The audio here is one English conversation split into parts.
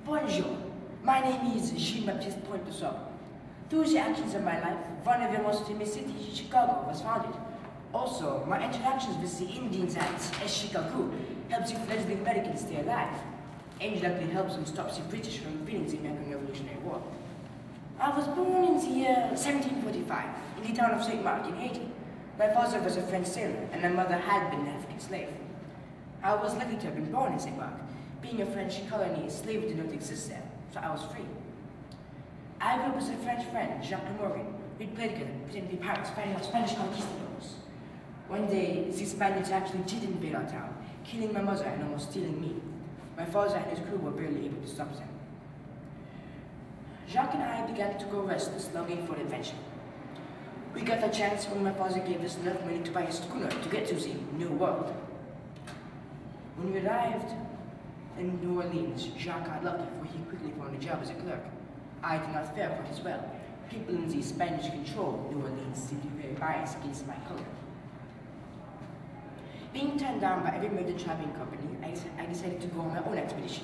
Bonjour, my name is Baptiste Pointe DuSable. Through the actions of my life, one of the most famous cities, Chicago, was founded. Also, my interactions with the Indians at Chicago helps the fledgling Americans stay alive, and directly helps them stop the British from winning the American Revolutionary War. I was born in the year 1745 in the town of St. Mark in Haiti. My father was a French sailor, and my mother had been an African slave. I was lucky to have been born in St. Mark. Being a French colony, slavery did not exist there, so I was free. I grew up with a French friend, Jacques Morgan. We played together, pretending to be pirates, fighting off Spanish conquistadors. One day, the Spaniards actually did invade our town, killing my mother and almost stealing me. My father and his crew were barely able to stop them. Jacques and I began to go restless, longing for adventure. We got a chance when my father gave us enough money to buy a schooner to get to the New World. When we arrived in New Orleans, Jacques got lucky, for he quickly found a job as a clerk. I did not fare quite as well. People in the Spanish-controlled New Orleans seemed to be very biased against my color. Being turned down by every major traveling company, I decided to go on my own expedition.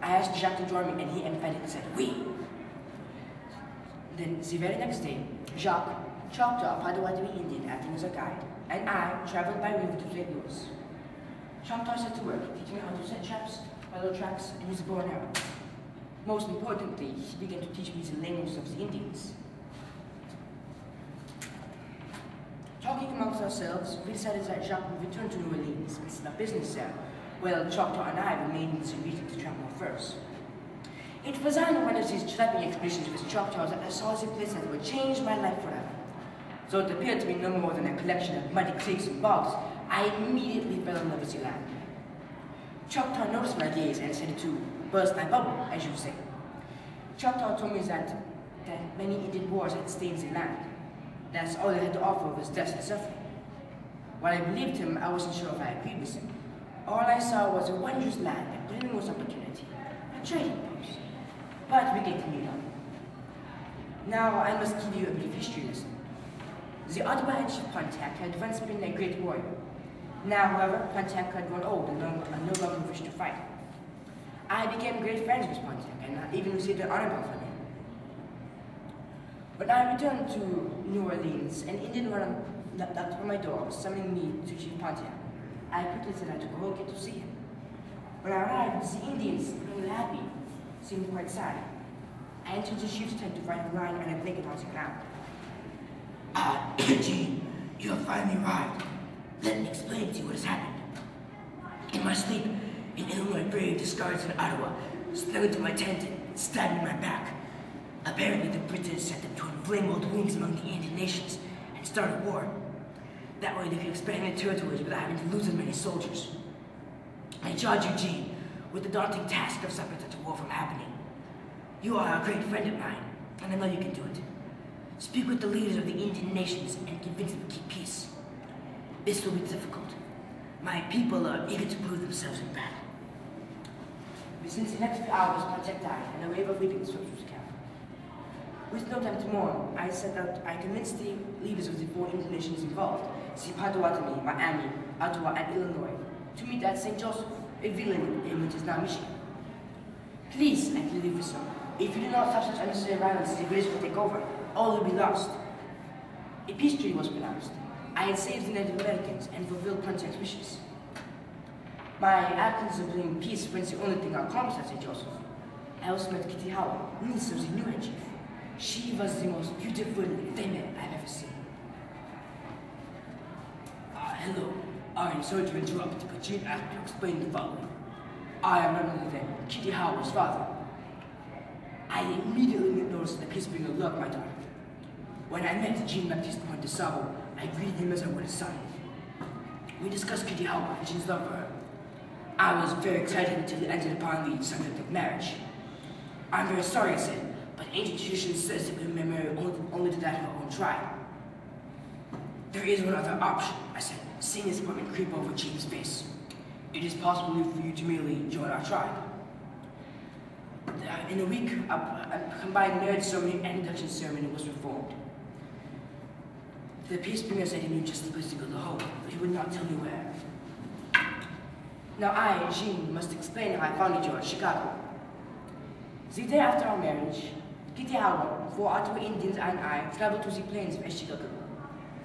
I asked Jacques to join me, and he emphatically said, "Oui." Then, the very next day, Jacques chalked up Potawatomi Indian acting as a guide, and I traveled by river to St. Louis. Jacques set to work, teaching me how to set traps, follow tracks, and use a bow and arrow. Most importantly, he began to teach me the language of the Indians. Talking amongst ourselves, we decided that Jacques would return to New Orleans and set up business there, while Choctaw and I remained in the region to travel first. It was on one of these trapping expeditions with Choctaws that I saw the place that would change my life forever. Though it appeared to be no more than a collection of muddy creeks and bogs, I immediately fell in love with the land. Choctaw noticed my gaze and decided to burst my bubble, as you say. Choctaw told me that many Indian wars had stained the land. That's all they had to offer was death and suffering. While I believed him, I wasn't sure if I agreed with him. All I saw was a wondrous land, a brimming opportunity, a trading post. But we continued on. Now I must give you a brief history lesson. The Ottawa Chief Pontiac had once been a great warrior. Now, however, Pontiac had grown old and no longer wished to fight. I became great friends with Pontiac, and I even received an honor from him. When I returned to New Orleans, an Indian woman knocked on my door, summoning me to Chief Pontiac. I quickly said I took a whole kit to see him. When I arrived, the Indians, looking happy, seemed quite sad. I entered the chief's tent to find him lying on a blanket on the ground. Gene, you have finally arrived. Let me explain to you what has happened. In my sleep, an Illinois brave disguised in Ottawa slid into my tent and stabbed me in my back. Apparently, the British set them to inflame old wounds among the Indian nations and start a war. That way they could expand their territories without having to lose as many soldiers. I charge you, Gene, with the daunting task of stopping such a war from happening. You are a great friend of mine, and I know you can do it. Speak with the leaders of the Indian nations and convince them to keep peace. This will be difficult. My people are eager to prove themselves in battle. Within the next few hours, Pontiac died, and a wave of weeping swept through the camp. With no time to mourn, I convinced the leaders of the four Indian nations involved, the Potawatomi, Miami, Ottawa, and Illinois, to meet at St. Joseph, a village in which is now Michigan. Please, I pleaded with them, if you do not stop such unnecessary violence, the British will take over. All will be lost. A peace treaty was pronounced. I had saved the Native Americans and fulfilled Pontiac's wishes. My actions of bringing peace weren't the only thing I accomplished at St. Joseph. I also met Kitty Howard, niece of the new head chief. She was the most beautiful female I've ever seen. Hello. I am sorry to interrupt, but Gene asked me to explain the following. I am none other than Kitty Howard's father. I immediately noticed the peace bringer loved my daughter. When I met Baptiste Pointe DuSable, I greeted him as I would a son. We discussed Kitty Howard and Gene's love for her. I was very excited until it ended upon the subject of marriage. I'm very sorry, I said, but ancient tradition says that we may marry only to that of our own tribe. There is one other option, I said, seeing disappointment creep over Gene's face. It is possible for you to merely join our tribe. In a week, a combined marriage ceremony and induction ceremony was performed. The peace bringer said he knew just the place to go to home, but he would not tell me where. Now I, Jean, must explain how I found you at Chicago. The day after our marriage, Kitty Howard, 4 Indians and I traveled to the plains of Chicago.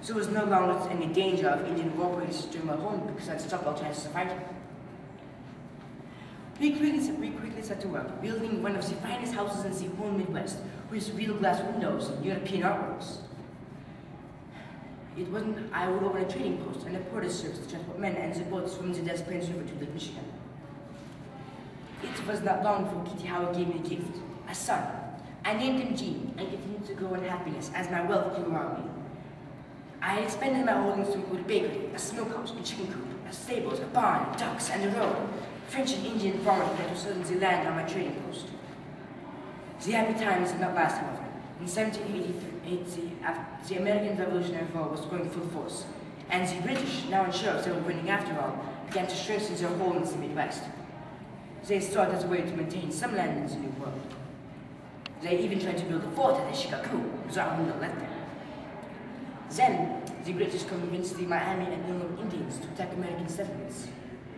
So there was no longer any danger of Indian robbers during my home because I'd stopped all chances of fighting. We quickly set to work, building one of the finest houses in the whole Midwest, with real glass windows and European artworks. It wasn't I would open a trading post and a portage service to transport men and the boats from the Des Plaines River to Lake Michigan. It was not long before Kitty Howard gave me a gift, a son. I named him Gene and continued to grow in happiness as my wealth grew around me. I had expanded my holdings to include a bakery, a smokehouse, a chicken coop, a stables, a barn, ducks, and a road. French and Indian farmers began to settle the land on my trading post. The happy times did not last, however. In 1783, the American Revolutionary War was going full force, and the British, now unsure they were winning after all, began to strengthen their hold in the Midwest. They saw it as a way to maintain some land in the New World. They even tried to build a fort at Chicago, so I would not let them. Then, the British convinced the Miami and New England Indians to attack American settlements.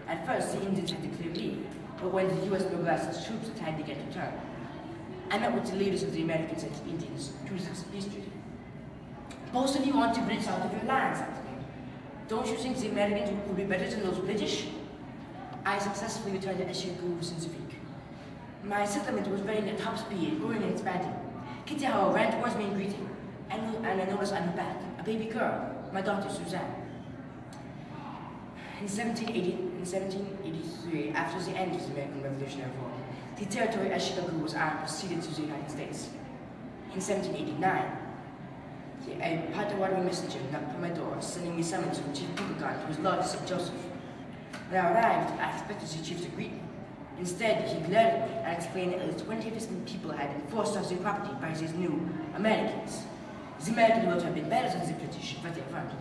At first, the Indians had to clear lead, but when the U.S. mobilized troops, the tide began to turn. I met with the leaders of the Americans and the Indians to discuss peace treaty. Most of you want to British out of your lands, I told them. Don't you think the Americans would be better than those British? I successfully returned to Chicago within a week. My settlement was running at top speed, growing and expanding. Kitty Howard ran towards me in greeting, and I noticed on her back a baby girl, my daughter Suzanne. In 1783, after the end of the American Revolutionary War, the territory of Chicago was armed and ceded to the United States. In 1789, a Potawatomi messenger knocked on my door, sending me summons from Chief Pukagon to his lodge St. Joseph. When I arrived, I expected the chief to greet me. Instead, he glared at me and explained that at least 20 of his people had been forced off their property by these new Americans. The Americans would have been better than the British, but they weren't.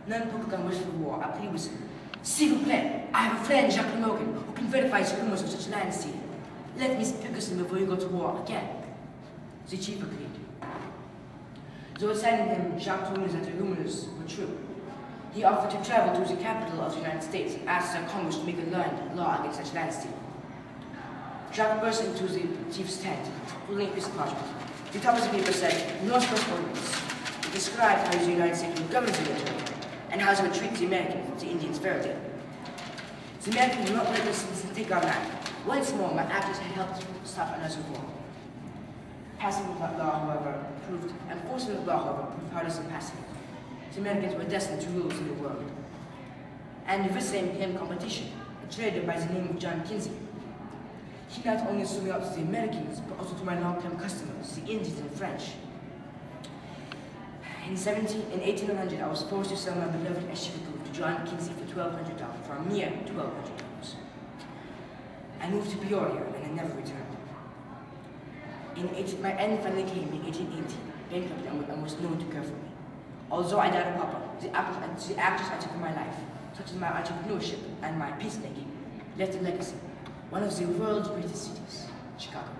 None Pukagon wished for war. I plead with him. S'il vous plaît, I have a friend, Jacques Logan, who can verify the rumors of such land stealing. Let me speak with him before you go to war again. The chief agreed. Though sending him, Jacques told me that the rumors were true. He offered to travel to the capital of the United States and asked the Congress to make a law against such land stealing. Jacques burst into the chief's tent, holding a piece of parchment. The top of the paper said, Northwest Ordinance. It described how the United States would govern the territory, and how they would treat the Americans, the Indians, fairly. The Americans would not let us take our land. Once more, my actions had helped stop another war. Passing the law, however, proved hardest impossible. The Americans were destined to rule the New World. And with them came competition, a trader by the name of John Kinsey. He not only sold me out to the Americans, but also to my long-term customers, the Indians and French. In 1800, I was forced to sell my beloved Chicago to John Kinsey for $1,200, for a mere $1,200. I moved to Peoria, and I never returned. My end finally came in 1880, bankrupt and was known to care for me. Although I died of papa, the actions I took in my life, such as my entrepreneurship and my peacemaking, left a legacy, one of the world's greatest cities, Chicago.